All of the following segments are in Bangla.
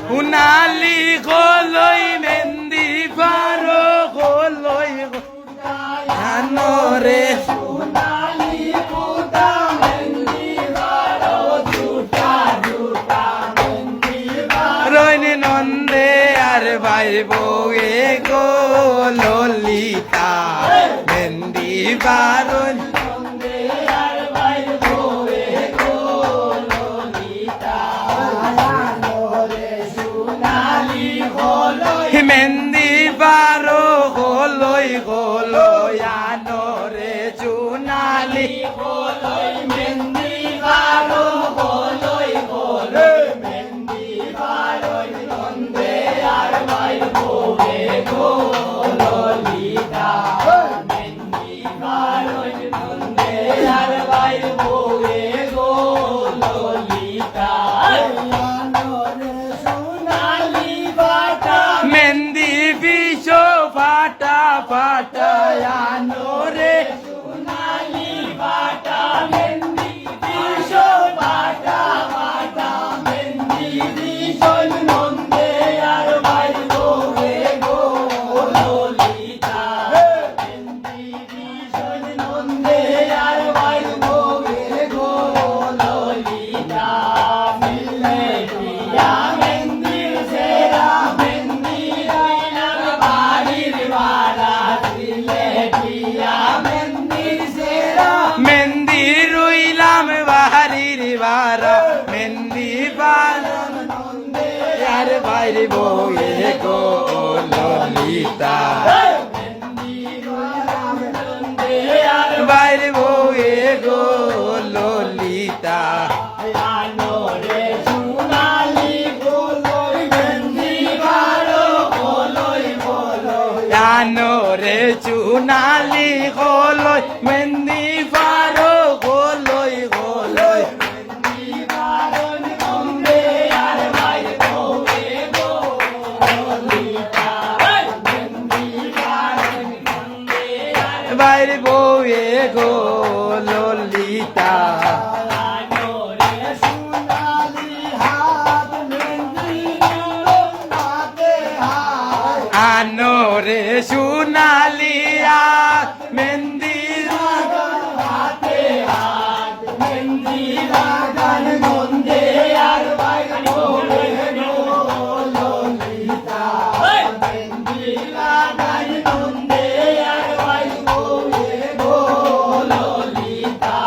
সোণালী গলৈ মেহেন্দি পাৰো গলৈ ধানৰে সোণালী ফুটা মেহেন্দি পাৰো দুটা দুটা মেহেন্দি ৰৈনে নন্দে আর ভাই বউয়ে গো ললিতা মেহেন্দি পাৰো মেহেন্দি পাৰো গলৈ গলৈ আনৰে সোণালী গলৈ মেহেন্দি পাৰো গলৈ গলৈ মেহেন্দি পাৰো নন্দে আর ভাই বউয়ে গো ললিতা মেহেন্দি পাৰো নন্দে আর ভাই বউয়ে গো ললিতা মেহেন্দি পিছো ফাটা ফাটা আনোরে সোণালী ফাটা মেহেন্দি পিছো ফাটা ফাটা মেহেন্দি পিছো নন্দে আর ভাই বউয়ে গো ললিতা মেহেন্দি পিছো নন্দে আর ভাই বউয়ে গো ললিতা মিলে দিয়া মেহেন্দির সেরা মেহেন্দি রইলাম বাহারির বারা মেহেন্দি পালন নন্দে আর বাইরে বউয়ে গো ললিতা মেহেন্দি রইলাম নন্দে আর বাইরে বউয়ে গো ললিতা আনোরে সোণালী গলৈ মেহেন্দি পাৰো গলৈ গলৈ আনোরে সোণালী গলৈ মেহেন্দি পাৰো গলৈ গলৈ মেহেন্দি পাৰো নন্দে আর ভাই বউয়ে গো ললিতা মেহেন্দি পাৰো নন্দে আর ভাই বউয়ে গো ললিতা আনোরে সোণালী হাত মেহেন্দি হাতে হাত আনোরে সোণালী হাত মেহেন্দি হাতে হাত মেহেন্দি লাগান নন্দে আর ভাই বউয়ে গো ললিতা মেহেন্দি লাগান নন্দে আর ভাই বউয়ে গো ললিতা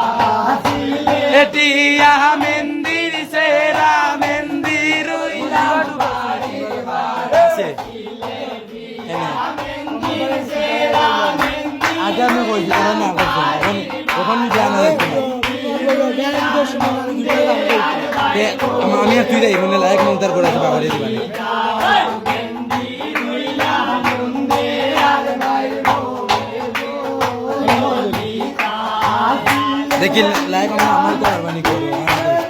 এটিয়া মেহেন্দির সেরা মেহেন্দি রইলাম বাড়ি বাড়ি আগে আমি বলছি না ওখানে জানা আমি আর তুই যাই মানে লাইক মন্তার করে বাবারে দিবানি দেখি লাইক আমার তো আরবানি করবো